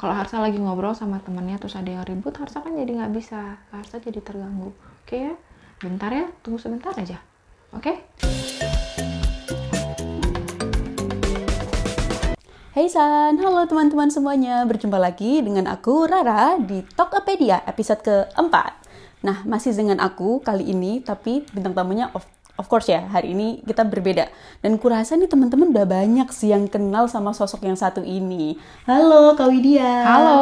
Kalau Harsa lagi ngobrol sama temennya terus ada yang ribut, Harsa kan jadi nggak bisa. Harsa jadi terganggu. Oke ya? Bentar ya, tunggu sebentar aja. Oke? Hey San, halo teman-teman semuanya. Berjumpa lagi dengan aku Rara di Tokopedia episode keempat. Nah, masih dengan aku kali ini, tapi bintang tamunya of course ya, hari ini kita berbeda. Dan kurasa nih teman-teman udah banyak sih yang kenal sama sosok yang satu ini. Halo Kak Widya. Halo.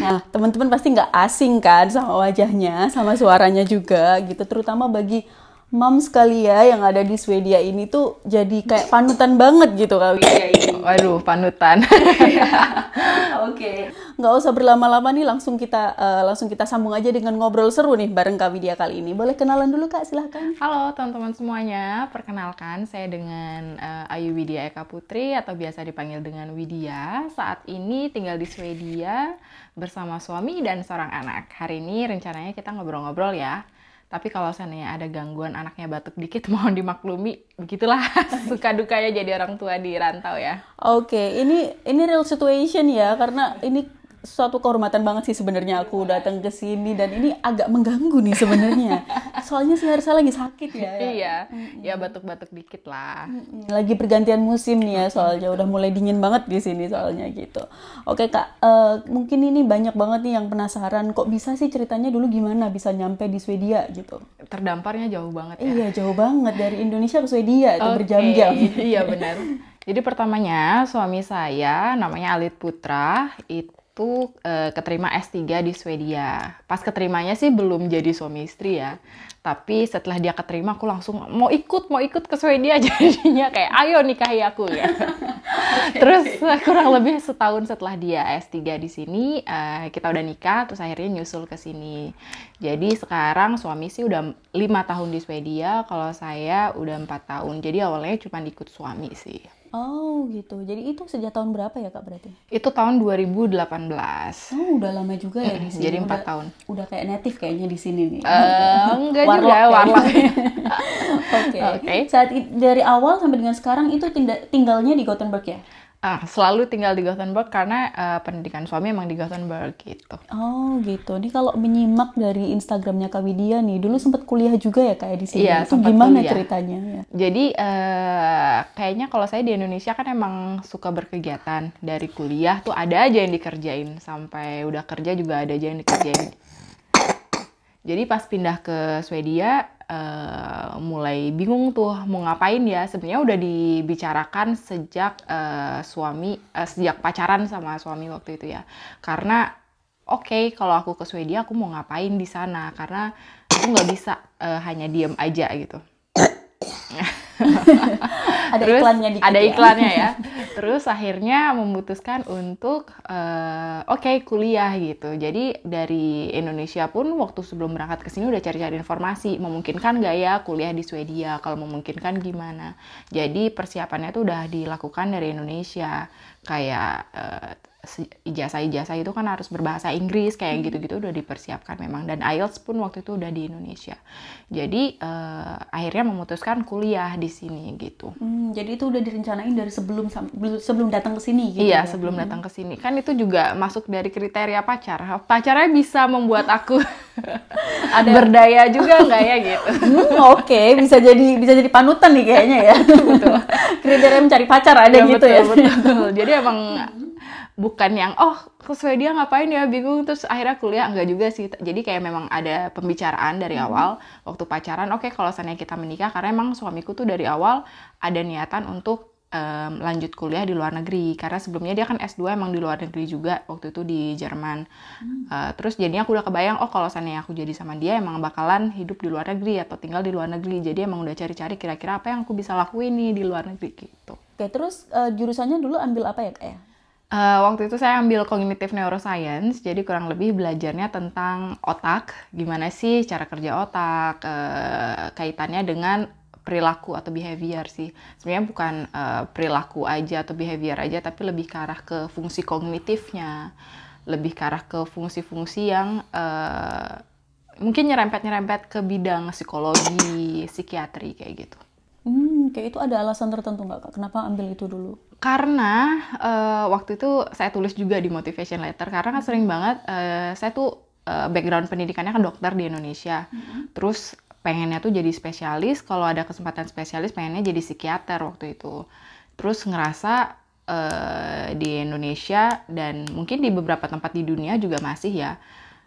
Nah, teman-teman pasti nggak asing kan sama wajahnya, sama suaranya juga gitu. Terutama bagi moms kali ya yang ada di Swedia ini tuh jadi kayak panutan banget gitu Kak Widya ini. Waduh, panutan. Oke, nggak usah berlama-lama nih, langsung kita sambung aja dengan ngobrol seru nih bareng Kak Widya kali ini. Boleh kenalan dulu Kak, silahkan. Halo teman-teman semuanya, perkenalkan saya dengan Ayu Widya Eka Putri atau biasa dipanggil dengan Widya. Saat ini tinggal di Swedia bersama suami dan seorang anak. Hari ini rencananya kita ngobrol-ngobrol ya. Tapi kalau seandainya ada gangguan anaknya batuk dikit, mohon dimaklumi. Begitulah suka dukanya jadi orang tua di rantau ya. Oke, ini real situation ya, karena ini suatu kehormatan banget sih sebenarnya aku datang ke sini, dan ini agak mengganggu nih sebenarnya. Soalnya si Harsa lagi sakit ya. Iya, ya batuk-batuk dikit lah. Lagi pergantian musim nih ya, soalnya udah mulai dingin banget di sini soalnya gitu. Oke Kak, mungkin ini banyak banget nih yang penasaran, kok bisa sih ceritanya dulu gimana bisa nyampe di Swedia gitu? Terdamparnya jauh banget ya. Iya, jauh banget dari Indonesia ke Swedia itu berjam-jam. Iya benar. Jadi pertamanya suami saya namanya Alit Putra itu keterima S3 di Swedia. Pas keterimanya sih belum jadi suami istri ya. Tapi setelah dia keterima aku langsung mau ikut ke Swedia, jadinya kayak ayo nikahi aku ya. Terus kurang lebih setahun setelah dia S3 di sini kita udah nikah, terus akhirnya nyusul ke sini. Jadi sekarang suami sih udah 5 tahun di Swedia, kalau saya udah 4 tahun. Jadi awalnya cuma ikut suami sih. Oh gitu. Jadi itu sejak tahun berapa ya Kak berarti? Itu tahun 2018. Oh, udah lama juga ya di sini. Jadi 4 tahun. Udah kayak native kayaknya di sini nih. Enggak Warlock juga, warlock. Oke. Dari awal sampai dengan sekarang itu tinggalnya di Gothenburg ya? Selalu tinggal di Gothenburg karena pendidikan suami emang di Gothenburg gitu. Oh gitu. Ini kalau menyimak dari Instagramnya Kak Widya nih, dulu sempat kuliah juga ya kayak di sini. Iya, itu gimana kuliah ceritanya ya? Jadi kayaknya kalau saya di Indonesia kan emang suka berkegiatan. Dari kuliah tuh ada aja yang dikerjain, sampai udah kerja juga ada aja yang dikerjain. Jadi pas pindah ke Swedia mulai bingung tuh mau ngapain ya. Sebenarnya udah dibicarakan sejak sejak pacaran sama suami waktu itu ya. Karena oke, kalau aku ke Swedia aku mau ngapain di sana, karena aku nggak bisa hanya diem aja gitu. Terus, iklannya dikit ada ya? iklannya ya. Terus akhirnya memutuskan untuk kuliah gitu. Jadi dari Indonesia pun waktu sebelum berangkat ke sini udah cari-cari informasi, memungkinkan nggak ya kuliah di Swedia, kalau memungkinkan gimana. Jadi persiapannya tuh udah dilakukan dari Indonesia, kayak ijazah itu kan harus berbahasa Inggris, kayak gitu-gitu udah dipersiapkan memang, dan IELTS pun waktu itu udah di Indonesia. Jadi akhirnya memutuskan kuliah di sini gitu. Jadi itu udah direncanain dari sebelum datang ke sini gitu. Iya, ya? sebelum datang ke sini. Kan itu juga masuk dari kriteria pacar. Pacarnya bisa membuat aku berdaya juga nggak ya gitu. Oke, bisa jadi panutan nih kayaknya ya. Betul. Kriteria mencari pacar ada gitu betul, ya. Betul. Jadi emang bukan yang ke Swedia ngapain ya, bingung terus akhirnya kuliah, enggak juga sih. Jadi kayak memang ada pembicaraan dari awal waktu pacaran, oke, kalau seandainya kita menikah, karena emang suamiku tuh dari awal ada niatan untuk lanjut kuliah di luar negeri, karena sebelumnya dia kan S2 emang di luar negeri juga, waktu itu di Jerman. Terus jadinya aku udah kebayang, kalau seandainya aku jadi sama dia emang bakalan hidup di luar negeri atau tinggal di luar negeri. Jadi emang udah cari-cari kira-kira apa yang aku bisa lakuin nih di luar negeri gitu. Oke, terus jurusannya dulu ambil apa ya Kak ya? Waktu itu saya ambil Cognitive Neuroscience, jadi kurang lebih belajarnya tentang otak, gimana sih cara kerja otak, kaitannya dengan perilaku atau behavior sih. Sebenarnya bukan perilaku aja atau behavior aja, tapi lebih ke arah ke fungsi kognitifnya, lebih ke arah ke fungsi-fungsi yang mungkin nyerempet-nyerempet ke bidang psikologi, psikiatri kayak gitu. Kayak itu ada alasan tertentu nggak Kak? Kenapa ambil itu dulu? Karena waktu itu saya tulis juga di motivation letter karena kan sering banget saya tuh background pendidikannya kan dokter di Indonesia. Terus pengennya tuh jadi spesialis, kalau ada kesempatan spesialis pengennya jadi psikiater waktu itu. Terus ngerasa di Indonesia dan mungkin di beberapa tempat di dunia juga masih ya,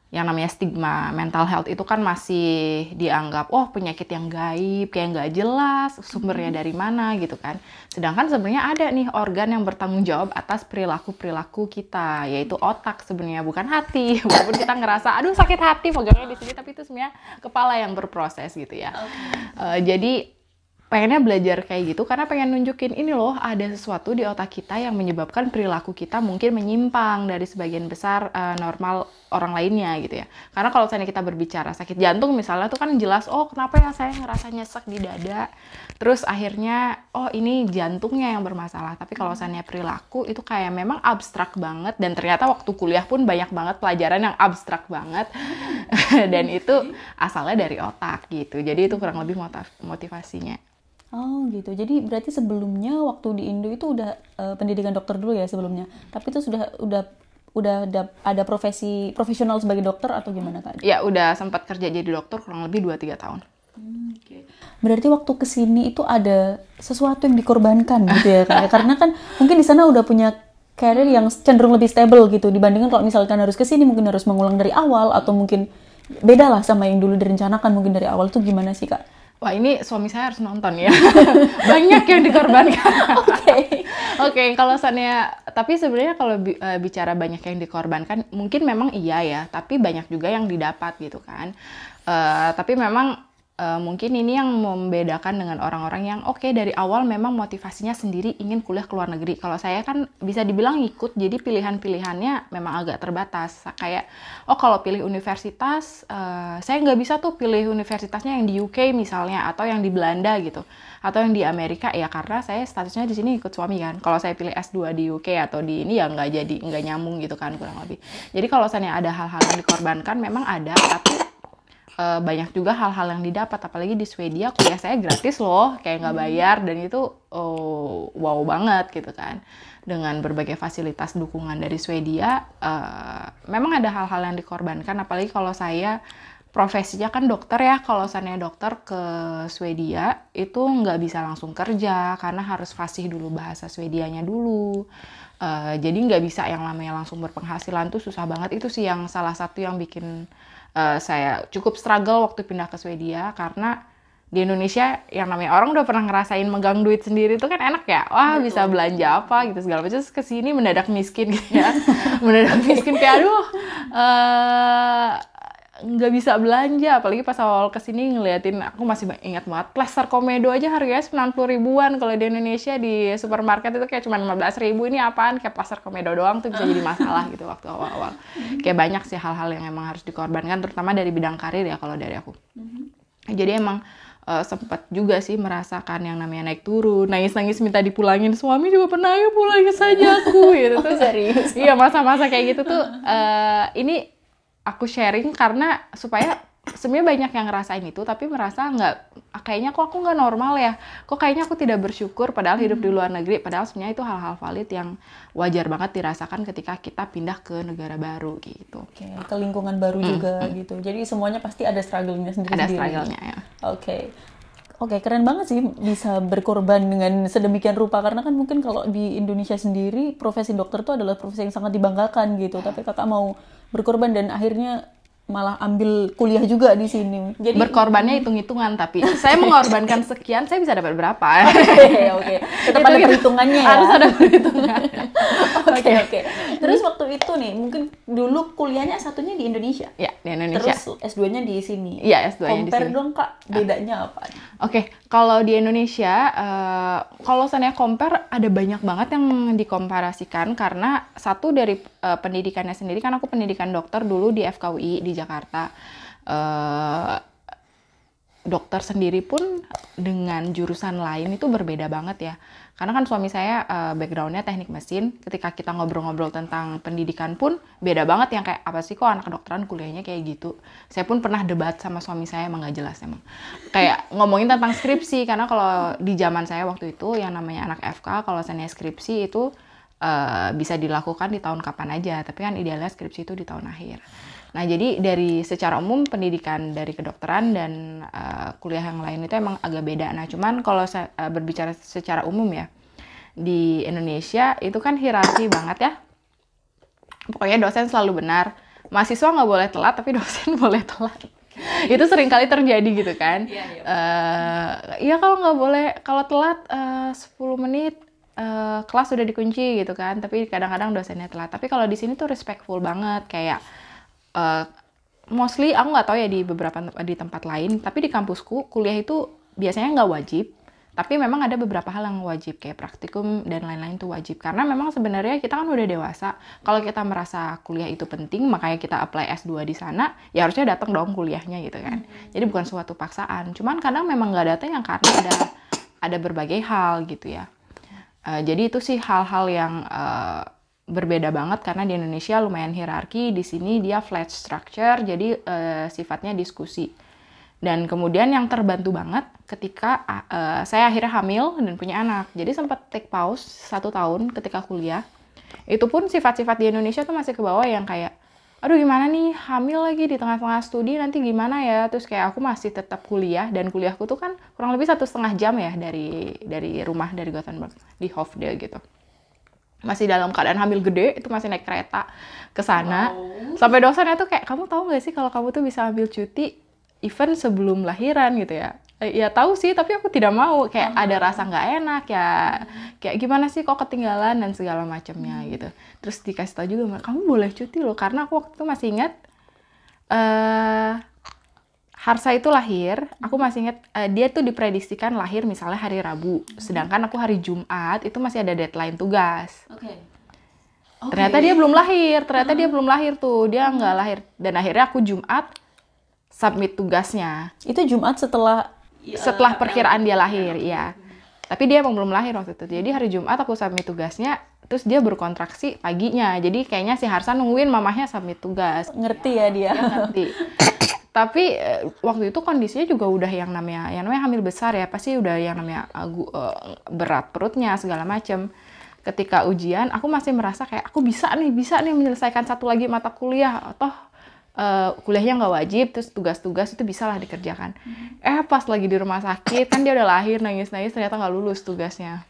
yang namanya stigma mental health itu kan masih dianggap penyakit yang gaib, kayak nggak jelas sumbernya dari mana gitu kan. Sedangkan sebenarnya ada nih organ yang bertanggung jawab atas perilaku kita, yaitu otak sebenarnya, bukan hati. Walaupun kita ngerasa aduh sakit hati pegangnya di sini, tapi itu sebenarnya kepala yang berproses gitu ya. Jadi pengennya belajar kayak gitu karena pengen nunjukin ini loh, ada sesuatu di otak kita yang menyebabkan perilaku kita mungkin menyimpang dari sebagian besar normal orang lainnya gitu ya. Karena kalau misalnya kita berbicara sakit jantung misalnya tuh kan jelas, kenapa ya saya ngerasa nyesek di dada, terus akhirnya ini jantungnya yang bermasalah. Tapi kalau misalnya perilaku itu kayak memang abstrak banget, dan ternyata waktu kuliah pun banyak banget pelajaran yang abstrak banget dan itu asalnya dari otak gitu. Jadi itu kurang lebih motivasinya. Oh gitu. Jadi berarti sebelumnya waktu di Indo itu udah pendidikan dokter dulu ya sebelumnya. Tapi itu udah ada profesional sebagai dokter atau gimana Kak? Ya udah sempat kerja jadi dokter kurang lebih 2-3 tahun. Okay. Berarti waktu kesini itu ada sesuatu yang dikorbankan gitu ya Kak? Karena kan mungkin di sana udah punya karir yang cenderung lebih stable gitu dibandingkan kalau misalkan harus kesini mungkin harus mengulang dari awal atau mungkin beda lah sama yang dulu direncanakan mungkin dari awal. Tuh gimana sih Kak? Wah, ini suami saya harus nonton ya. Banyak yang dikorbankan. Oke, kalau tapi sebenarnya kalau bicara banyak yang dikorbankan, mungkin memang iya ya, tapi banyak juga yang didapat gitu kan. Tapi memang mungkin ini yang membedakan dengan orang-orang yang dari awal memang motivasinya sendiri ingin kuliah ke luar negeri. Kalau saya kan bisa dibilang ikut, jadi pilihan-pilihannya memang agak terbatas. Kayak, kalau pilih universitas, saya nggak bisa tuh pilih universitasnya yang di UK misalnya, atau yang di Belanda gitu, atau yang di Amerika ya, karena saya statusnya di sini ikut suami kan. Kalau saya pilih S2 di UK atau di ini ya nggak nyambung gitu kan kurang lebih. Jadi kalau misalnya ada hal-hal yang dikorbankan memang ada, tapi banyak juga hal-hal yang didapat, apalagi di Swedia kuliah saya gratis loh, kayak nggak bayar, dan itu wow banget gitu kan, dengan berbagai fasilitas dukungan dari Swedia. Memang ada hal-hal yang dikorbankan, apalagi kalau saya profesinya kan dokter ya. Kalau misalnya dokter ke Swedia itu nggak bisa langsung kerja karena harus fasih dulu bahasa Swedianya dulu. Jadi nggak bisa yang namanya langsung berpenghasilan, tuh susah banget. Itu sih yang salah satu yang bikin saya cukup struggle waktu pindah ke Swedia, karena di Indonesia yang namanya orang udah pernah ngerasain megang duit sendiri itu kan enak ya, Betul. Bisa belanja apa gitu segala macam. Terus kesini mendadak miskin gitu ya. Mendadak miskin kayak nggak bisa belanja, apalagi pas awal kesini ngeliatin, aku masih ingat banget plaster komedo aja harganya 90 ribuan. Kalau di Indonesia di supermarket itu kayak cuma 15 ribu, ini apaan, kayak plaster komedo doang tuh bisa jadi masalah gitu waktu awal-awal. Kayak banyak sih hal-hal yang emang harus dikorbankan, terutama dari bidang karir ya kalau dari aku. Jadi emang sempat juga sih merasakan yang namanya naik turun, nangis-nangis minta dipulangin suami juga pernah, ya pulangin saja aku gitu. Tuh serius. Iya, masa-masa kayak gitu tuh ini aku sharing karena supaya sebenarnya banyak yang ngerasain itu tapi merasa kayaknya kok aku nggak normal ya, kok kayaknya aku tidak bersyukur padahal hidup di luar negeri, padahal sebenarnya itu hal-hal valid yang wajar banget dirasakan ketika kita pindah ke negara baru gitu. Oke, ke lingkungan baru juga gitu. Jadi semuanya pasti ada struggle-nya sendiri-sendiri. Ada struggle-nya ya. Oke, keren banget sih bisa berkorban dengan sedemikian rupa, karena kan mungkin kalau di Indonesia sendiri profesi dokter itu adalah profesi yang sangat dibanggakan gitu, tapi kakak mau berkorban dan akhirnya malah ambil kuliah juga di sini. Jadi berkorbannya hitung-hitungan, tapi saya mengorbankan sekian, saya bisa dapat berapa? Oke. Tetap ada perhitungannya ya. Harus ada perhitungan. Oke. Terus waktu itu nih, mungkin dulu kuliahnya satunya di Indonesia. Ya, di Indonesia. Terus S2-nya di sini. Iya, S2-nya di sini. Compare dong Kak, bedanya apa? Oke, kalau di Indonesia, kalau saya compare ada banyak banget yang dikomparasikan, karena satu dari pendidikannya sendiri, kan aku pendidikan dokter dulu di FKUI di Jakarta. Dokter sendiri pun dengan jurusan lain itu berbeda banget ya. Karena kan suami saya background-nya teknik mesin, ketika kita ngobrol-ngobrol tentang pendidikan pun beda banget yang kayak, apa sih kok anak kedokteran kuliahnya kayak gitu. Saya pun pernah debat sama suami saya, emang gak jelas emang. Kayak ngomongin tentang skripsi, karena kalau di zaman saya waktu itu yang namanya anak FK, kalau misalnya skripsi itu bisa dilakukan di tahun kapan aja, tapi kan idealnya skripsi itu di tahun akhir. Nah, jadi dari secara umum pendidikan dari kedokteran dan kuliah yang lain itu emang agak beda. Nah, cuman kalau saya berbicara secara umum ya, di Indonesia itu kan hierarki banget ya. Pokoknya dosen selalu benar. Mahasiswa nggak boleh telat, tapi dosen boleh telat. Itu sering kali terjadi gitu kan. Iya, kalau nggak boleh, kalau telat 10 menit, kelas sudah dikunci gitu kan. Tapi kadang-kadang dosennya telat. Tapi kalau di sini tuh respectful banget, kayak mostly aku nggak tahu ya di tempat lain, tapi di kampusku kuliah itu biasanya nggak wajib, tapi memang ada beberapa hal yang wajib kayak praktikum dan lain-lain tuh wajib, karena memang sebenarnya kita kan udah dewasa. Kalau kita merasa kuliah itu penting, makanya kita apply S2 di sana, ya harusnya datang dong kuliahnya gitu kan. Jadi bukan suatu paksaan, cuman kadang memang nggak datang yang karena ada berbagai hal gitu ya. Jadi itu sih hal-hal yang berbeda banget, karena di Indonesia lumayan hierarki, di sini dia flat structure, jadi sifatnya diskusi. Dan kemudian yang terbantu banget ketika saya akhirnya hamil dan punya anak. Jadi sempat take pause 1 tahun ketika kuliah. Itu pun sifat-sifat di Indonesia tuh masih ke bawah yang kayak, aduh gimana nih hamil lagi di tengah-tengah studi nanti gimana ya. Terus kayak aku masih tetap kuliah, dan kuliahku tuh kan kurang lebih 1,5 jam ya dari rumah, dari Gothenburg di Hovde gitu. Masih dalam keadaan hamil gede, itu masih naik kereta ke sana. Wow. Sampai dosennya tuh kayak, kamu tahu nggak sih kalau kamu tuh bisa ambil cuti even sebelum lahiran gitu ya? Ya tahu sih, tapi aku tidak mau. Kayak ada rasa nggak enak ya. Kayak gimana sih kok ketinggalan dan segala macamnya gitu. Terus dikasih tahu juga, kamu boleh cuti loh. Karena aku waktu itu masih ingat, Harsa itu lahir, aku masih ingat dia tuh diprediksikan lahir misalnya hari Rabu, sedangkan aku hari Jumat itu masih ada deadline tugas. Ternyata dia belum lahir, tuh, dia nggak lahir, dan akhirnya aku Jumat submit tugasnya. Itu Jumat setelah perkiraan dia lahir, iya. Tapi dia emang belum lahir waktu itu, jadi hari Jumat aku submit tugasnya, terus dia berkontraksi paginya, jadi kayaknya si Harsa nungguin mamahnya submit tugas. Ngerti ya dia? Ngerti. Tapi waktu itu kondisinya juga udah yang namanya hamil besar ya, pasti udah yang namanya berat perutnya segala macem. Ketika ujian aku masih merasa kayak aku bisa nih menyelesaikan satu lagi mata kuliah, toh kuliahnya nggak wajib, terus tugas-tugas itu bisa lah dikerjakan. Pas lagi di rumah sakit kan dia udah lahir, nangis ternyata nggak lulus tugasnya.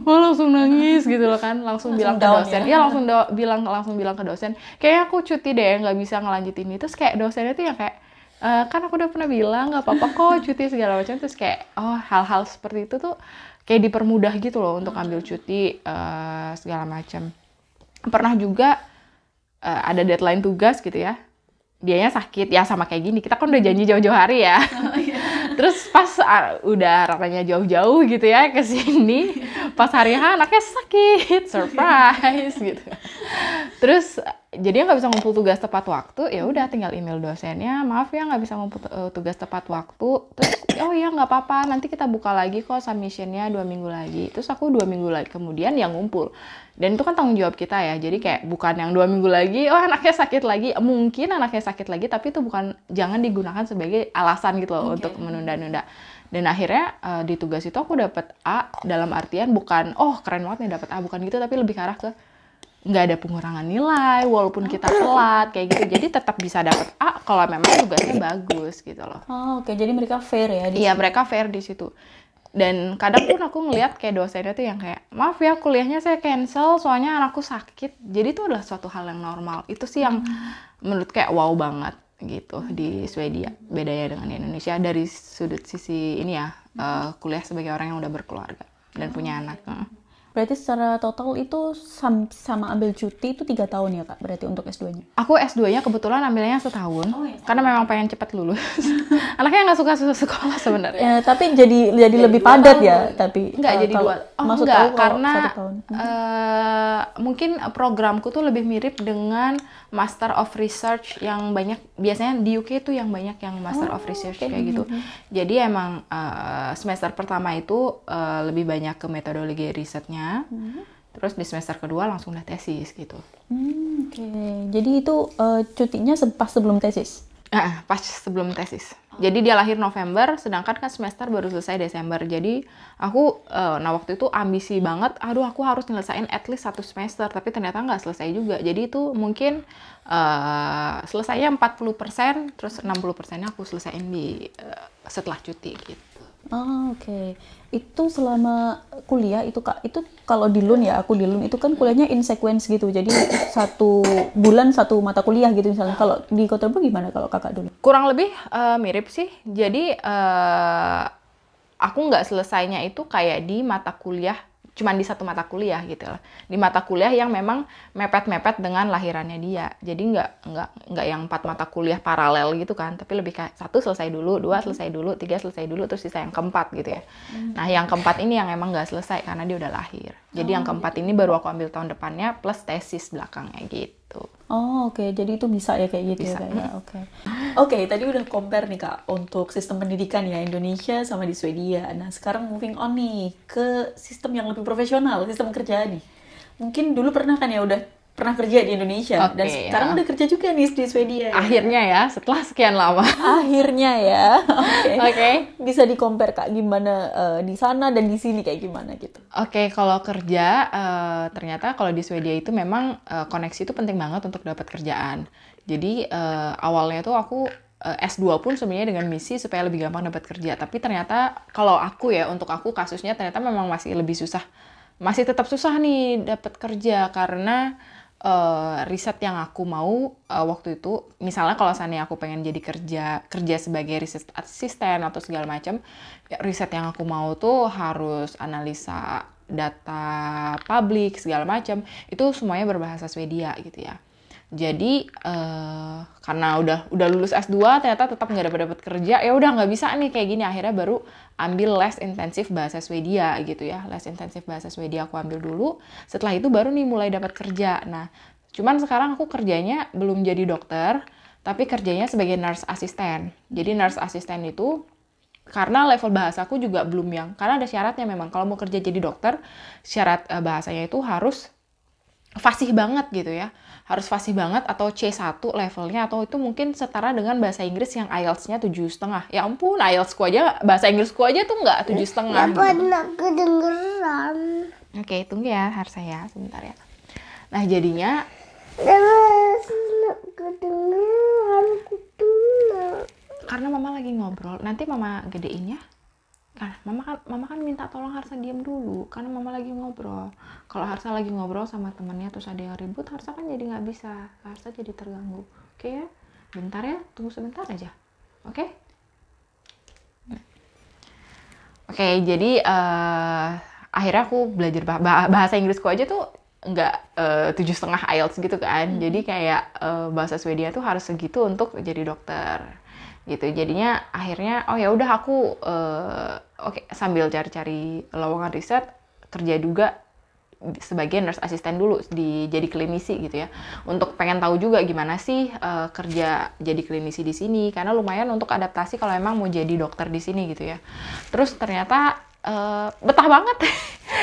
Langsung nangis gitu loh kan, langsung bilang ke dosen ya, langsung bilang ke dosen kayaknya aku cuti deh, nggak bisa ngelanjutin ini. Terus kayak dosennya tuh yang kayak, kan aku udah pernah bilang nggak apa-apa kok cuti segala macam. Terus kayak hal-hal seperti itu tuh kayak dipermudah gitu loh untuk ambil cuti segala macam. Pernah juga ada deadline tugas gitu ya, dianya sakit ya, sama kayak gini, kita kan udah janji jauh-jauh hari ya. Terus pas udah ratanya jauh-jauh gitu ya ke sini, pas hari H anaknya sakit, surprise gitu. Terus jadi nggak bisa ngumpul tugas tepat waktu, ya udah tinggal email dosennya, maaf ya nggak bisa ngumpul tugas tepat waktu. Terus oh ya nggak apa-apa, nanti kita buka lagi kok submissionnya 2 minggu lagi. Terus aku 2 minggu lagi kemudian yang ngumpul, dan itu kan tanggung jawab kita ya. Jadi kayak bukan yang 2 minggu lagi, anaknya sakit lagi, mungkin anaknya sakit lagi, tapi itu jangan digunakan sebagai alasan gitu loh untuk menunda-nunda. Dan akhirnya di tugas itu aku dapat A, dalam artian bukan keren banget nih dapat A, bukan gitu, tapi lebih ke arah ke nggak ada pengurangan nilai walaupun kita telat kayak gitu, jadi tetap bisa dapat A kalau memang tugasnya bagus gitu loh. Oke, jadi mereka fair ya? Iya, mereka fair di situ. Dan kadang pun aku ngeliat kayak dosennya tuh yang kayak, maaf ya kuliahnya saya cancel soalnya anakku sakit. Jadi itu adalah suatu hal yang normal. Itu sih yang menurut kayak wow banget gitu di Swedia, bedanya dengan di Indonesia dari sudut sisi ini ya, kuliah sebagai orang yang udah berkeluarga dan punya anak. Berarti secara total itu sama ambil cuti itu 3 tahun ya Kak, berarti untuk S2-nya? Aku S2-nya kebetulan ambilnya setahun, karena memang pengen cepat lulus. Anaknya nggak suka sekolah sebenarnya. Tapi jadi lebih padat ya, tapi nggak jadi 2. Maksud enggak, aku karena 1 tahun. mungkin programku tuh lebih mirip dengan Master of Research yang banyak, biasanya di UK tuh yang banyak yang Master of Research kayak gitu. Jadi emang semester pertama itu lebih banyak ke metodologi risetnya, terus di semester kedua langsung udah tesis gitu. Oke. Jadi itu cutinya pas sebelum tesis? Pas sebelum tesis. Jadi dia lahir November, sedangkan kan semester baru selesai Desember. Jadi aku, waktu itu ambisi banget, aduh aku harus nyelesain at least 1 semester, tapi ternyata nggak selesai juga. Jadi itu mungkin selesainya 40%, terus 60%-nya aku selesaiin setelah cuti gitu. Oke. Itu selama kuliah itu Kak, itu kalau di LUN ya, aku di LUN itu kan kuliahnya in sequence gitu. Jadi 1 bulan 1 mata kuliah gitu misalnya. Kalau di Koterbo gimana kalau Kakak dulu? Kurang lebih mirip sih. Jadi aku nggak selesainya itu kayak di mata kuliah, cuman di 1 mata kuliah gitu lah. Di mata kuliah yang memang mepet-mepet dengan lahirannya dia. Jadi nggak yang 4 mata kuliah paralel gitu kan, tapi lebih kayak 1 selesai dulu, 2 selesai dulu, 3 selesai dulu, terus sisa yang keempat gitu ya. Nah yang keempat ini yang emang nggak selesai karena dia udah lahir. Jadi yang keempat ini baru aku ambil tahun depannya plus tesis belakangnya gitu. Oke. Jadi itu bisa ya kayak gitu Bisa. ya Kak ya. Oke, tadi udah compare nih Kak untuk sistem pendidikan ya Indonesia sama di Swedia. Nah, sekarang moving on nih ke sistem yang lebih profesional, sistem kerja nih. Mungkin dulu pernah kan ya udah pernah kerja di Indonesia dan sekarang udah kerja juga nih di Swedia. Akhirnya ya, setelah sekian lama. Akhirnya ya. Oke. Bisa di-compare Kak gimana di sana dan di sini kayak gimana gitu. Oke, kalau kerja, ternyata kalau di Swedia itu memang koneksi itu penting banget untuk dapat kerjaan. Jadi awalnya tuh aku S2 pun sebenarnya dengan misi supaya lebih gampang dapat kerja. Tapi ternyata kalau aku ya, untuk aku kasusnya ternyata memang masih lebih susah. Masih tetap susah nih dapat kerja karena riset yang aku mau waktu itu, misalnya kalau seandainya aku pengen jadi kerja sebagai riset asisten atau segala macam, ya, riset yang aku mau tuh harus analisa data publik segala macam, itu semuanya berbahasa Swedia gitu ya. Jadi karena udah lulus S2 ternyata tetap nggak dapat kerja, ya udah nggak bisa nih kayak gini, akhirnya baru ambil les intensif bahasa Swedia gitu ya. Les intensif bahasa Swedia aku ambil dulu, setelah itu baru nih mulai dapat kerja. Nah, cuman sekarang aku kerjanya belum jadi dokter, tapi kerjanya sebagai nurse assistant. Jadi nurse assistant itu karena level bahasaku juga belum yang, karena ada syaratnya memang kalau mau kerja jadi dokter, syarat bahasanya itu harus fasih banget gitu ya. Harus fasih banget atau C1 levelnya, atau itu mungkin setara dengan bahasa Inggris yang IELTS-nya 7,5. Ya ampun, IELTS-ku aja, bahasa Inggrisku aja tuh nggak 7,5. Ya pernah kedengeran. Oke, tunggu ya, harus saya sebentar ya. Nah, jadinya Kedengeran kutunya. karena mama lagi ngobrol, nanti mama gedein ya. Nah, mama kan minta tolong Harsa diam dulu karena mama lagi ngobrol. Kalau Harsa lagi ngobrol sama temennya terus ada yang ribut, Harsa kan jadi nggak bisa. Harsa jadi terganggu. Oke ya? Bentar ya, tunggu sebentar aja. Oke? Oke, jadi akhirnya aku belajar bahasa Inggrisku aja tuh nggak 7,5 IELTS gitu kan. Jadi kayak bahasa Swedia tuh harus segitu untuk jadi dokter. Gitu, jadinya akhirnya oh ya udah aku oke, sambil cari-cari lowongan riset kerja juga sebagai nurse assistant dulu jadi klinisi gitu ya, untuk pengen tahu juga gimana sih kerja jadi klinisi di sini, karena lumayan untuk adaptasi kalau emang mau jadi dokter di sini gitu ya. Terus ternyata betah banget.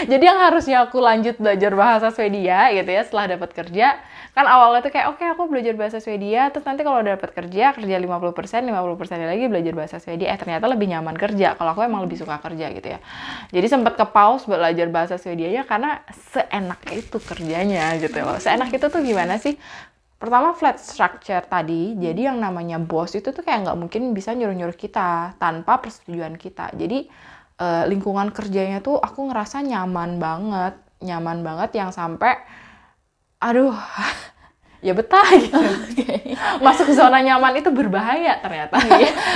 Jadi yang harusnya aku lanjut belajar bahasa Swedia gitu ya setelah dapat kerja, kan awalnya tuh kayak oke, aku belajar bahasa Swedia, terus nanti kalau udah dapat kerja 50%, 50% lagi belajar bahasa Swedia. Ternyata lebih nyaman kerja kalau aku emang lebih suka kerja gitu ya. Jadi sempat ke pause belajar bahasa Swedianya karena seenak itu kerjanya gitu loh. Seenak itu tuh gimana sih? Pertama, flat structure tadi, jadi yang namanya bos itu tuh kayak nggak mungkin bisa nyuruh-nyuruh kita tanpa persetujuan kita. Jadi lingkungan kerjanya tuh aku ngerasa nyaman banget yang sampai aduh ya betah gitu. Masuk zona nyaman itu berbahaya ternyata.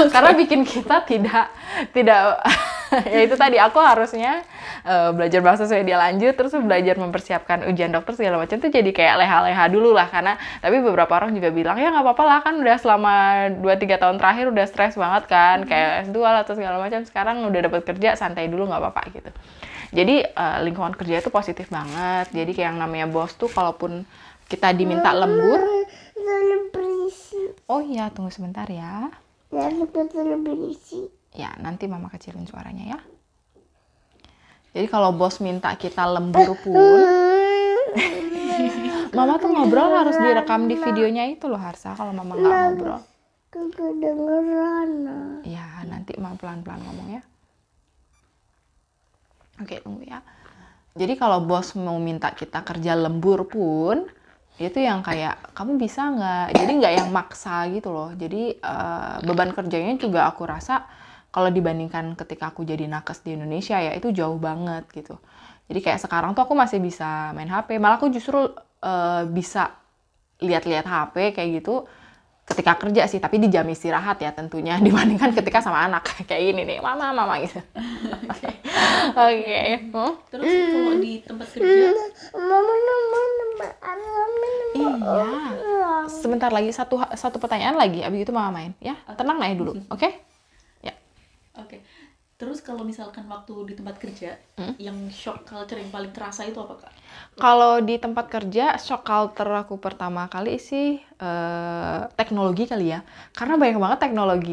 Karena bikin kita tidak ya itu tadi, aku harusnya belajar bahasa Swedia lanjut, terus belajar mempersiapkan ujian dokter segala macam tuh jadi kayak leha-leha dulu lah, karena tapi beberapa orang juga bilang ya nggak apa-apa lah, kan udah selama 2-3 tahun terakhir udah stres banget kan, kayak S2 lah atau segala macam, sekarang udah dapat kerja santai dulu nggak apa-apa gitu. Jadi lingkungan kerja itu positif banget. Jadi kayak yang namanya bos tuh kalaupun kita diminta lembur. Terlalu berisi. Oh iya, tunggu sebentar ya. Ya, terlalu berisi. Ya, nanti mama kecilin suaranya ya. Jadi kalau bos minta kita lembur pun, mama tuh ngobrol harus direkam di videonya itu loh Harsa. Kalau mama nggak ngobrol. Kedengeran. Ya, nanti mama pelan-pelan ngomong ya. Oke, tunggu ya. Jadi kalau bos mau minta kita kerja lembur pun, itu yang kayak, kamu bisa nggak? Jadi nggak yang maksa gitu loh. Jadi beban kerjanya juga aku rasa, kalau dibandingkan ketika aku jadi nakes di Indonesia ya, itu jauh banget gitu. Jadi kayak sekarang tuh aku masih bisa main HP. Malah aku justru bisa lihat-lihat HP kayak gitu ketika kerja sih, tapi di jam istirahat ya tentunya, dibandingkan ketika sama anak kayak gini nih, mama gitu. Oke. Terus kalau di tempat kerja, Iya. Sebentar lagi satu pertanyaan lagi, abis itu mama main ya. Tenang aja dulu, oke? Ya. oke. Terus kalau misalkan waktu di tempat kerja, yang shock culture yang paling terasa itu apa, Kak? Kalau di tempat kerja, shock culture aku pertama kali sih teknologi kali ya. Karena banyak banget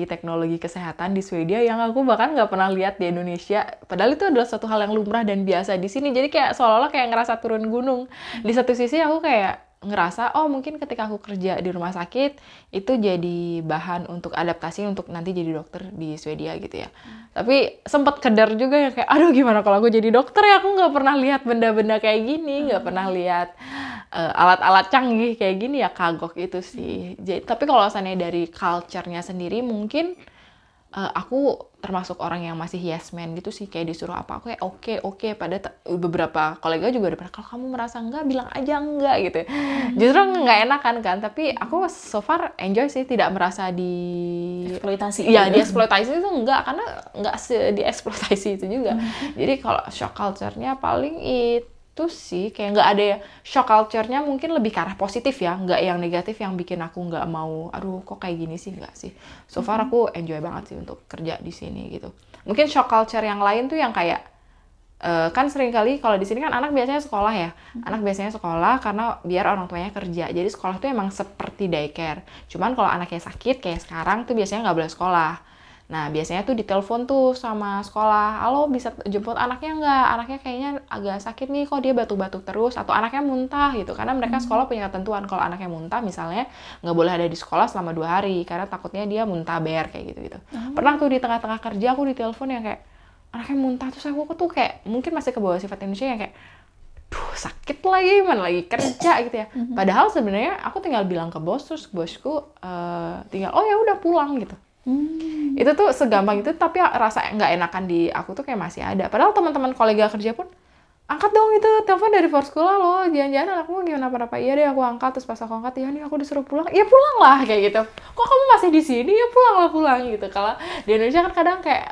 teknologi kesehatan di Swedia yang aku bahkan nggak pernah lihat di Indonesia. Padahal itu adalah suatu hal yang lumrah dan biasa di sini. Jadi kayak seolah-olah kayak ngerasa turun gunung. Di satu sisi aku kayak ngerasa, oh mungkin ketika aku kerja di rumah sakit, itu jadi bahan untuk adaptasi untuk nanti jadi dokter di Swedia gitu ya. Tapi sempat kedar juga ya kayak, aduh gimana kalau aku jadi dokter ya, aku nggak pernah lihat benda-benda kayak gini, nggak pernah lihat alat-alat canggih kayak gini ya, kagok itu sih. Jadi, tapi kalau misalnya dari culture-nya sendiri mungkin aku termasuk orang yang masih yes man gitu sih, kayak disuruh apa aku kayak oke. Pada beberapa kolega juga udah pernah, kalau kamu merasa enggak bilang aja enggak gitu. Justru nggak enakan kan, tapi aku so far enjoy sih, tidak merasa di Eksploitasi. ya dieksploitasi itu enggak, karena enggak dieksploitasi itu juga. Jadi kalau shock culture-nya paling itu sih kayak nggak ada ya, shock culture-nya mungkin lebih ke arah positif ya, nggak yang negatif yang bikin aku nggak mau, aduh kok kayak gini sih, nggak sih. So far aku enjoy banget sih untuk kerja di sini gitu. Mungkin shock culture yang lain tuh yang kayak kan sering kali kalau di sini kan anak biasanya sekolah ya, anak biasanya sekolah karena biar orang tuanya kerja. Jadi sekolah tuh emang seperti daycare. Cuman kalau anaknya sakit kayak sekarang tuh biasanya nggak boleh sekolah. Nah, biasanya tuh ditelepon tuh sama sekolah, halo bisa jemput anaknya nggak? Anaknya kayaknya agak sakit nih, kok dia batuk-batuk terus, atau anaknya muntah gitu. Karena mereka sekolah punya ketentuan, kalau anaknya muntah misalnya nggak boleh ada di sekolah selama 2 hari, karena takutnya dia muntaber kayak gitu-gitu. Pernah tuh di tengah-tengah kerja aku ditelepon yang kayak, anaknya muntah, terus aku tuh kayak, mungkin masih ke bawah sifat Indonesia yang kayak, duh sakit lagi, mana lagi kerja gitu ya. Padahal sebenarnya aku tinggal bilang ke bos, terus bosku tinggal, oh ya udah pulang gitu. Itu tuh segampang itu, tapi rasa nggak enakan di aku tuh kayak masih ada. Padahal teman-teman kolega kerja pun, angkat dong itu telepon dari Forskula loh, jangan-jangan anakmu gimana apa-apa. Iya deh aku angkat, terus pas aku angkat, ya nih aku disuruh pulang, ya pulang lah kayak gitu. Kok kamu masih di sini, ya pulang gitu. Kalau di Indonesia kan kadang kayak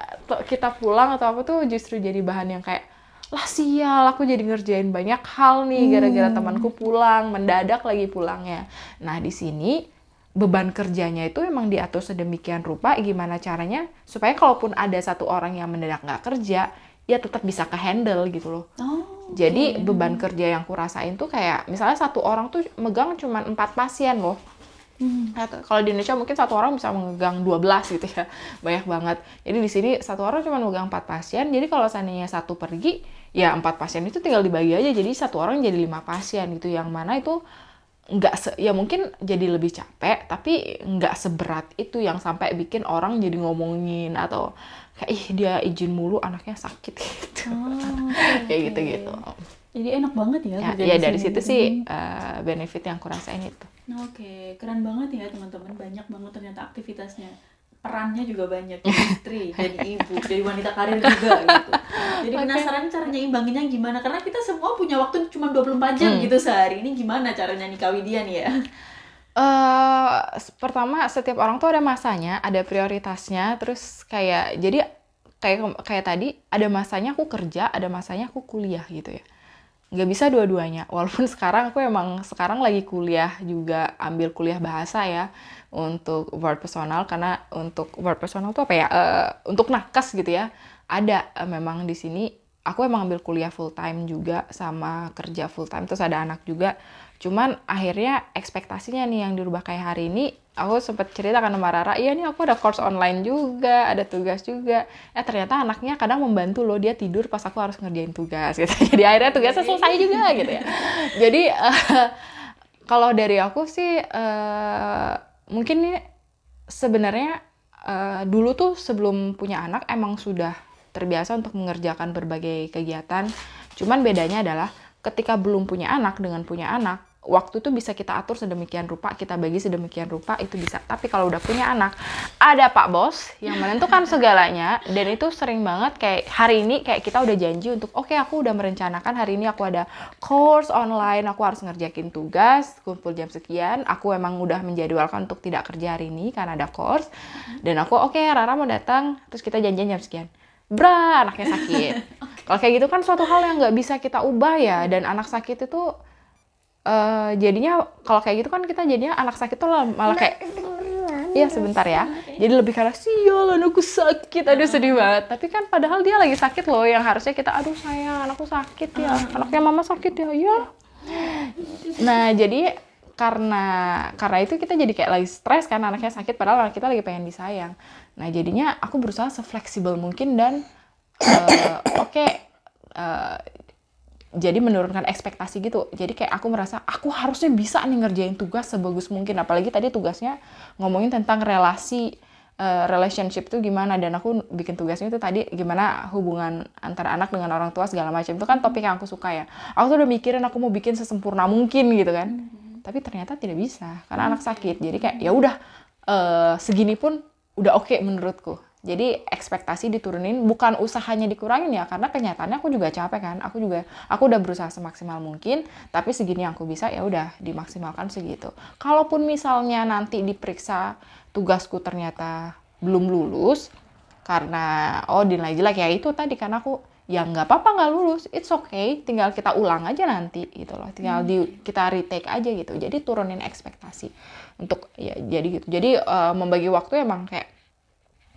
kita pulang atau apa tuh justru jadi bahan yang kayak, lah sial aku jadi ngerjain banyak hal nih gara-gara temanku pulang, mendadak lagi pulangnya. Nah di sini beban kerjanya itu emang diatur sedemikian rupa, gimana caranya supaya kalaupun ada satu orang yang mendadak nggak kerja, ya tetap bisa ke-handle gitu loh. Jadi beban kerja yang kurasain tuh kayak, misalnya satu orang tuh megang cuma 4 pasien loh. Kalau di Indonesia mungkin satu orang bisa megang 12 gitu ya, banyak banget. Jadi di sini satu orang cuma megang 4 pasien, jadi kalau seandainya satu pergi, ya 4 pasien itu tinggal dibagi aja, jadi satu orang jadi 5 pasien gitu, yang mana itu ya mungkin jadi lebih capek, tapi nggak seberat itu yang sampai bikin orang jadi ngomongin atau kayak ih dia izin mulu anaknya sakit gitu. Kayak gitu-gitu. Jadi enak banget ya kerja Ya di dari sini. situ sih benefit yang kurasain itu. Oke, keren banget ya teman-teman, banyak banget ternyata aktivitasnya. Perannya juga banyak, jadi istri, jadi ibu, jadi wanita karir juga gitu. Jadi penasaran caranya imbanginnya gimana, karena kita semua punya waktu cuma 24 jam gitu sehari. Ini gimana caranya nikah Widya nih ya? Pertama setiap orang tuh ada masanya, ada prioritasnya, terus kayak jadi kayak tadi ada masanya aku kerja, ada masanya aku kuliah gitu ya. Nggak bisa dua-duanya, walaupun sekarang aku emang lagi kuliah juga, ambil kuliah bahasa ya untuk word personal, karena untuk word personal tuh apa ya, untuk nakes gitu ya, ada memang di sini aku emang ambil kuliah full time juga sama kerja full time, terus ada anak juga. Cuman akhirnya ekspektasinya nih yang dirubah kayak hari ini, aku sempet cerita kan sama Rara, iya nih aku ada course online juga, ada tugas juga. Ternyata anaknya kadang membantu loh, dia tidur pas aku harus ngerjain tugas gitu. Jadi akhirnya tugasnya selesai juga gitu ya. Jadi kalau dari aku sih mungkin nih sebenarnya dulu tuh sebelum punya anak emang sudah terbiasa untuk mengerjakan berbagai kegiatan. Cuman bedanya adalah ketika belum punya anak dengan punya anak, waktu itu bisa kita atur sedemikian rupa, kita bagi sedemikian rupa, itu bisa. Tapi kalau udah punya anak, ada Pak Bos yang menentukan segalanya, dan itu sering banget kayak hari ini kayak kita udah janji untuk oke, aku udah merencanakan hari ini aku ada course online, aku harus ngerjain tugas, kumpul jam sekian, aku emang udah menjadwalkan untuk tidak kerja hari ini karena ada course, dan aku oke, Rara mau datang, terus kita janjian jam sekian. Bra, anaknya sakit. Kalau kayak gitu kan suatu hal yang nggak bisa kita ubah ya, dan anak sakit itu jadinya kalau kayak gitu kan kita jadinya anak sakit tuh malah kayak iya sebentar ya, jadi lebih karena sial anakku sakit, aduh sedih banget. Tapi kan padahal dia lagi sakit loh, yang harusnya kita aduh sayang anakku sakit ya, anaknya mama sakit ya, ya. Nah jadi karena itu kita jadi kayak lagi stres kan anaknya sakit, padahal anak kita lagi pengen disayang. Nah jadinya aku berusaha sefleksibel mungkin dan jadi menurunkan ekspektasi gitu. Jadi kayak aku merasa aku harusnya bisa nih ngerjain tugas sebagus mungkin. Apalagi tadi tugasnya ngomongin tentang relasi, relationship itu gimana. Dan aku bikin tugasnya itu tadi gimana hubungan antara anak dengan orang tua segala macam. Itu kan topik yang aku suka ya. Aku tuh udah mikirin aku mau bikin sesempurna mungkin gitu kan. Tapi ternyata tidak bisa karena anak sakit. Jadi kayak ya udah segini pun udah oke menurutku. Jadi ekspektasi diturunin, bukan usahanya dikurangin ya, karena kenyataannya aku juga capek kan. Aku udah berusaha semaksimal mungkin, tapi segini yang aku bisa ya udah dimaksimalkan segitu. Kalaupun misalnya nanti diperiksa tugasku ternyata belum lulus karena nilai jelek ya itu tadi, karena aku ya nggak apa-apa nggak lulus, it's okay, tinggal kita ulang aja nanti gitu loh, tinggal kita retake aja gitu. Jadi turunin ekspektasi untuk ya jadi gitu. Jadi membagi waktu emang kayak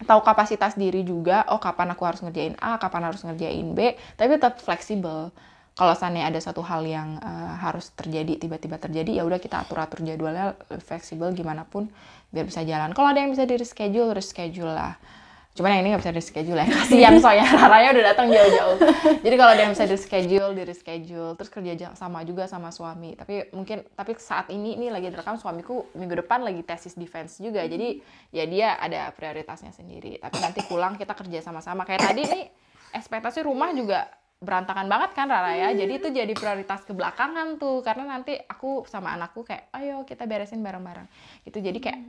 tahu kapasitas diri juga, kapan aku harus ngerjain A, kapan harus ngerjain B, tapi tetap fleksibel. Kalau seandainya ada satu hal yang harus terjadi, tiba-tiba terjadi, ya udah kita atur-atur jadwalnya fleksibel gimana pun biar bisa jalan. Kalau ada yang bisa reschedule lah. Cuman yang ini nggak bisa reschedule ya, kasihan soalnya Raranya udah datang jauh-jauh. Jadi kalau ada yang bisa reschedule, terus kerja sama juga sama suami. Tapi saat ini lagi direkam, suamiku minggu depan lagi tesis defense juga. Jadi ya dia ada prioritasnya sendiri. Tapi nanti pulang kita kerja sama-sama. Kayak tadi nih, ekspektasi rumah juga berantakan banget kan Rara ya. Jadi itu jadi prioritas kebelakangan tuh, karena nanti aku sama anakku kayak ayo kita beresin bareng-bareng gitu. Jadi kayak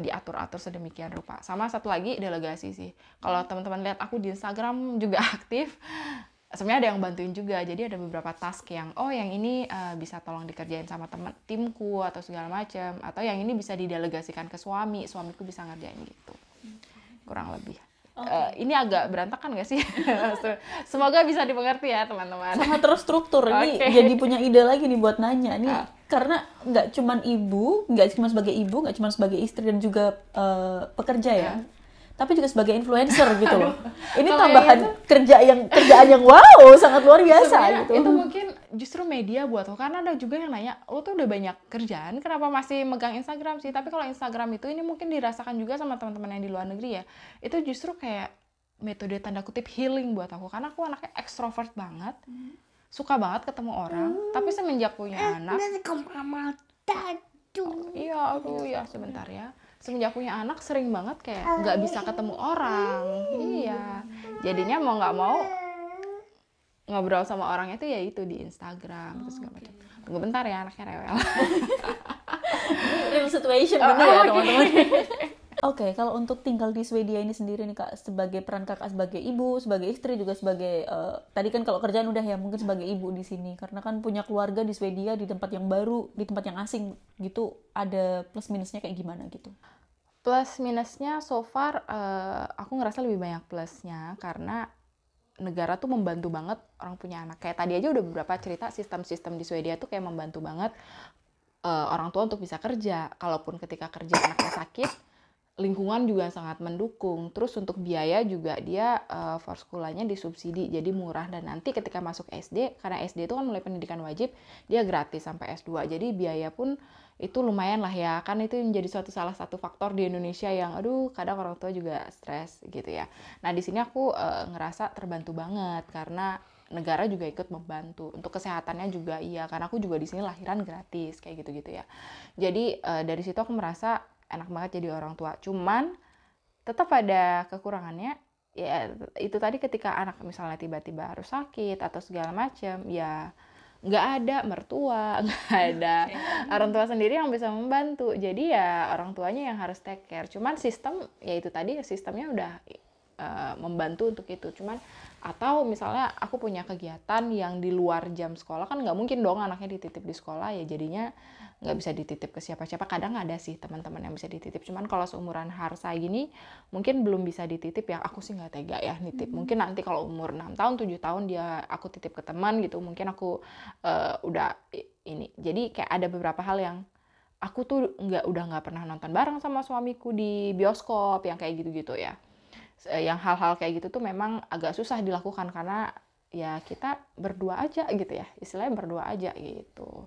diatur-atur sedemikian rupa. Sama satu lagi delegasi sih. Kalau teman-teman lihat aku di Instagram juga aktif, sebenarnya ada yang bantuin juga. Jadi ada beberapa task yang yang ini bisa tolong dikerjain sama timku atau segala macam, atau yang ini bisa didelegasikan ke suamiku bisa ngerjain gitu. Kurang lebih. Ini agak berantakan nggak sih? Semoga bisa dimengerti ya teman-teman. Sangat terstruktur. Ini jadi punya ide lagi nih buat nanya nih. Karena nggak cuma sebagai ibu, nggak cuma sebagai istri dan juga pekerja ya. Tapi juga sebagai influencer gitu loh. Ini tambahan kerjaan yang wow, sangat luar biasa sebenarnya gitu. Itu mungkin justru media buat lo, karena ada juga yang nanya, lo tuh udah banyak kerjaan, kenapa masih megang Instagram sih? Tapi kalau Instagram itu ini mungkin dirasakan juga sama teman-teman yang di luar negeri ya. Itu justru kayak metode tanda kutip healing buat aku, karena aku anaknya ekstrovert banget. Suka banget ketemu orang, tapi semenjak punya anak sebentar ya. Semenjak punya anak sering banget kayak nggak bisa ketemu orang. Iya. Jadinya mau nggak mau ngobrol sama orang itu ya itu di Instagram terus segala macam. Tunggu bentar ya, anaknya rewel. Real situation bener ya teman-teman. Oke, kalau untuk tinggal di Swedia ini sendiri nih Kak, sebagai peran Kakak sebagai ibu, sebagai istri juga sebagai tadi kan kalau kerjaan udah ya mungkin sebagai ibu di sini, karena kan punya keluarga di Swedia di tempat yang baru, di tempat yang asing gitu, ada plus minusnya kayak gimana gitu? Plus minusnya so far aku ngerasa lebih banyak plusnya karena negara tuh membantu banget orang punya anak. Kayak tadi aja udah beberapa cerita sistem-sistem di Swedia tuh kayak membantu banget orang tua untuk bisa kerja. Kalaupun ketika kerja anaknya sakit, lingkungan juga sangat mendukung. Terus untuk biaya juga dia for school-nya disubsidi, jadi murah. Dan nanti ketika masuk SD, karena SD itu kan mulai pendidikan wajib, dia gratis sampai S2. Jadi biaya pun itu lumayan lah ya. Kan itu menjadi salah satu faktor di Indonesia yang kadang orang tua juga stres gitu ya. Nah di sini aku ngerasa terbantu banget karena negara juga ikut membantu. Untuk kesehatannya juga iya, karena aku juga di sini lahiran gratis kayak gitu-gitu ya. Jadi dari situ aku merasa enak banget jadi orang tua. Cuman tetap ada kekurangannya. Ya itu tadi, ketika anak misalnya tiba-tiba harus sakit atau segala macam, ya nggak ada mertua, nggak ada orang tua sendiri yang bisa membantu. Jadi ya orang tuanya yang harus take care. Cuman sistem, ya itu tadi, sistemnya udah membantu untuk itu. Cuman atau misalnya aku punya kegiatan yang di luar jam sekolah, kan nggak mungkin dong anaknya dititip di sekolah, ya jadinya nggak bisa dititip ke siapa-siapa. Kadang ada sih teman-teman yang bisa dititip, cuman kalau seumuran Harsa gini mungkin belum bisa dititip ya. Aku sih nggak tega ya nitip. Mungkin nanti kalau umur 6 tahun 7 tahun dia aku titip ke teman gitu, mungkin aku udah ini. Jadi kayak ada beberapa hal yang aku tuh udah nggak pernah nonton bareng sama suamiku di bioskop yang kayak gitu-gitu ya. Yang hal-hal kayak gitu tuh memang agak susah dilakukan karena ya kita berdua aja gitu ya, istilahnya berdua aja gitu.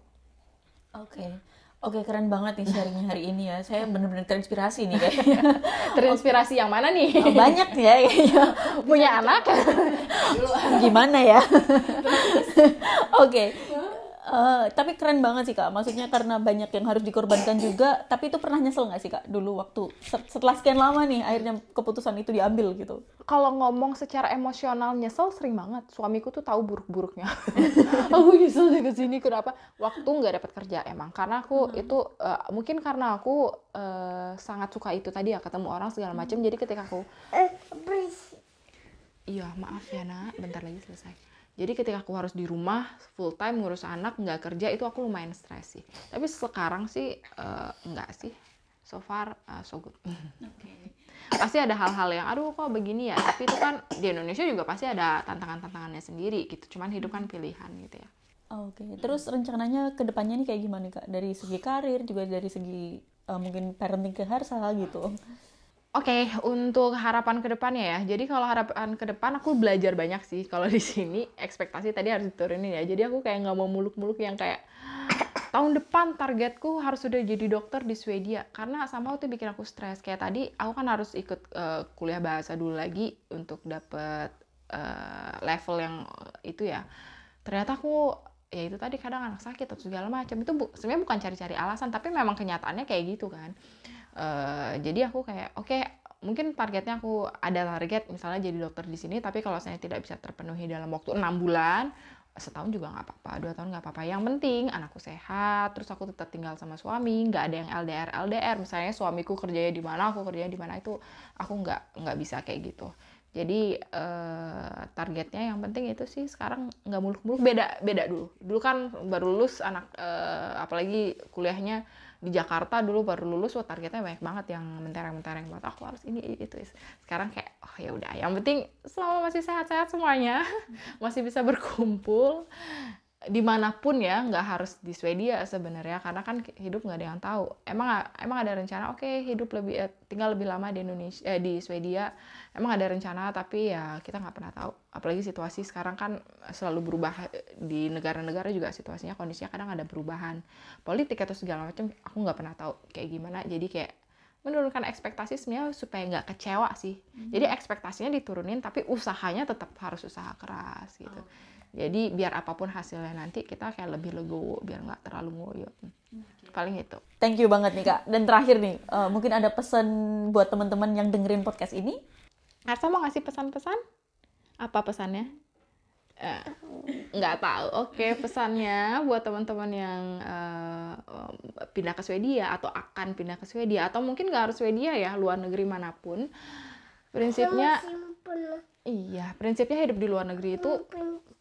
Oke, keren banget nih sharingnya hari ini ya. Saya benar-benar terinspirasi nih kayaknya. Terinspirasi yang mana nih? Banyak ya kayaknya. Punya anak? Gimana ya? Oke. Tapi keren banget sih Kak, maksudnya karena banyak yang harus dikorbankan juga. Tapi itu pernah nyesel nggak sih Kak dulu waktu setelah sekian lama nih akhirnya keputusan itu diambil gitu? Kalau ngomong secara emosional nyesel sering banget. Suamiku tuh tahu buruk-buruknya. Aku nyesel deh kesini, kenapa? Waktu nggak dapat kerja emang. Karena aku itu mungkin karena aku sangat suka itu tadi ya, ketemu orang segala macam. Jadi ketika aku Berisik. iya maaf ya nak, bentar lagi selesai. Jadi ketika aku harus di rumah full time ngurus anak, nggak kerja, itu aku lumayan stres sih. Tapi sekarang sih nggak sih. So far so good. Pasti ada hal-hal yang aduh kok begini ya. Tapi itu kan di Indonesia juga pasti ada tantangan-tantangannya sendiri gitu. Cuman hidup kan pilihan gitu ya. Oke. Terus rencananya ke depannya nih kayak gimana Kak? Dari segi karir juga dari segi mungkin parenting ke Harsa gitu. Oke, untuk harapan ke depannya ya. Jadi kalau harapan ke depan aku belajar banyak sih. Kalau di sini ekspektasi tadi harus diturunin ya. Jadi aku kayak nggak mau muluk-muluk yang kayak tahun depan targetku harus sudah jadi dokter di Swedia. Karena sama itu bikin aku stres. Kayak tadi aku kan harus ikut kuliah bahasa dulu lagi untuk dapet level yang itu ya. Ternyata aku ya itu tadi kadang anak sakit atau segala macam. Itu sebenarnya bukan cari-cari alasan, tapi memang kenyataannya kayak gitu kan. Jadi aku kayak oke, mungkin targetnya aku ada target misalnya jadi dokter di sini, tapi kalau saya tidak bisa terpenuhi dalam waktu 6 bulan, setahun juga nggak apa-apa, 2 tahun nggak apa-apa. Yang penting anakku sehat, terus aku tetap tinggal sama suami, nggak ada yang LDR. Misalnya suamiku kerjanya di mana, aku kerjanya di mana, itu aku nggak bisa kayak gitu. Jadi targetnya yang penting itu sih sekarang nggak muluk-muluk, beda dulu kan baru lulus anak apalagi kuliahnya di Jakarta dulu baru lulus, targetnya banyak banget yang mentereng-mentereng buat aku harus ini itu. Sekarang kayak oh ya udah, yang penting selama masih sehat-sehat semuanya, masih bisa berkumpul dimanapun ya, nggak harus di Swedia sebenarnya, karena kan hidup nggak ada yang tahu. Emang ada rencana hidup tinggal lebih lama di Indonesia, di Swedia. Emang ada rencana, tapi ya kita nggak pernah tahu. Apalagi situasi sekarang kan selalu berubah, di negara-negara juga situasinya, kondisinya kadang ada perubahan politik atau segala macam. Aku nggak pernah tahu kayak gimana. Jadi kayak menurunkan ekspektasi sebenarnya supaya nggak kecewa sih. Jadi ekspektasinya diturunin, tapi usahanya tetap harus usaha keras gitu. Jadi biar apapun hasilnya nanti kita kayak lebih legowo, biar nggak terlalu ngoyo. Paling itu. Thank you banget nih Kak. Dan terakhir nih, mungkin ada pesan buat teman-teman yang dengerin podcast ini? Harsa mau ngasih pesan-pesan? Apa pesannya? Nggak tahu. Oke, pesannya buat teman-teman yang pindah ke Swedia atau akan pindah ke Swedia, atau mungkin nggak harus Swedia ya, luar negeri manapun. Prinsipnya, prinsipnya hidup di luar negeri itu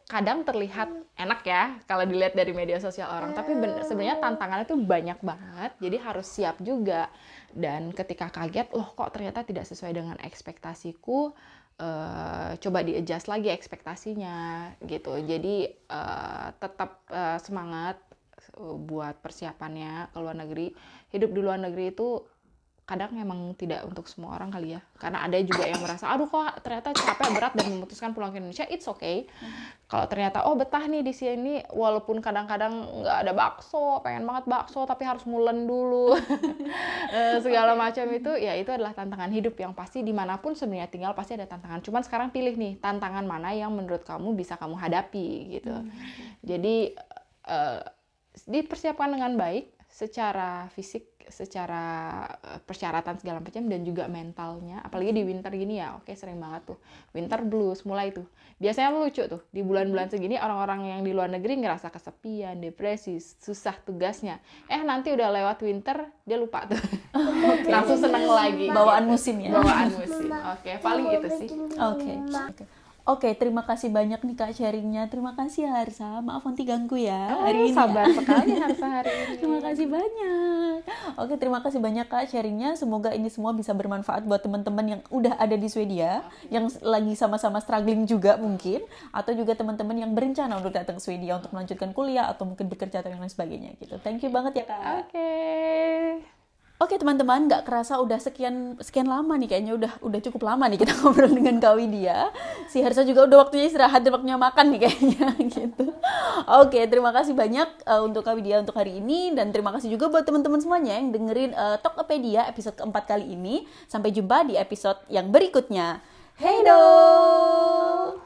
kadang terlihat enak ya kalau dilihat dari media sosial orang, tapi sebenarnya tantangannya tuh banyak banget, jadi harus siap juga. Dan ketika kaget, loh kok ternyata tidak sesuai dengan ekspektasiku, coba di-adjust lagi ekspektasinya gitu. Jadi tetap semangat buat persiapannya ke luar negeri. Hidup di luar negeri itu kadang memang tidak untuk semua orang kali ya. Karena ada juga yang merasa, aduh kok ternyata capek, berat, dan memutuskan pulang ke Indonesia. It's okay. Kalau ternyata, oh betah nih di sini, walaupun kadang-kadang nggak ada bakso, pengen banget bakso, tapi harus ngulen dulu. Segala macam itu, ya itu adalah tantangan hidup yang pasti dimanapun sebenarnya tinggal pasti ada tantangan. Cuman sekarang pilih nih, tantangan mana yang menurut kamu bisa kamu hadapi gitu. Jadi, dipersiapkan dengan baik secara fisik, secara persyaratan segala macam, dan juga mentalnya. Apalagi di winter gini ya, oke, sering banget tuh winter blues mulai tuh. Biasanya lucu tuh di bulan-bulan segini orang-orang yang di luar negeri ngerasa kesepian, depresi, susah tugasnya. Nanti udah lewat winter dia lupa tuh. Langsung seneng lagi. Bawaan musim ya. Bawaan musim. Oke, paling itu sih. Oke, terima kasih banyak nih Kak sharingnya. Terima kasih Harsa. Maaf nanti ganggu ya hari ini. Sabar ya. sekali Harsa hari ini. Terima kasih banyak. Oke, terima kasih banyak Kak sharingnya. Semoga ini semua bisa bermanfaat buat teman-teman yang udah ada di Swedia, yang lagi sama-sama struggling juga mungkin, atau juga teman-teman yang berencana untuk datang ke Swedia untuk melanjutkan kuliah atau mungkin bekerja atau yang lain sebagainya gitu. Thank you banget ya Kak. Oke teman-teman, nggak kerasa udah sekian lama nih, kayaknya udah cukup lama nih kita ngobrol dengan Kak Widya. Si Harsa juga udah waktunya istirahat dan waktunya makan nih kayaknya gitu. Oke, terima kasih banyak untuk Kak Widya untuk hari ini, dan terima kasih juga buat teman-teman semuanya yang dengerin Tokopedia episode keempat kali ini. Sampai jumpa di episode yang berikutnya. Hey do!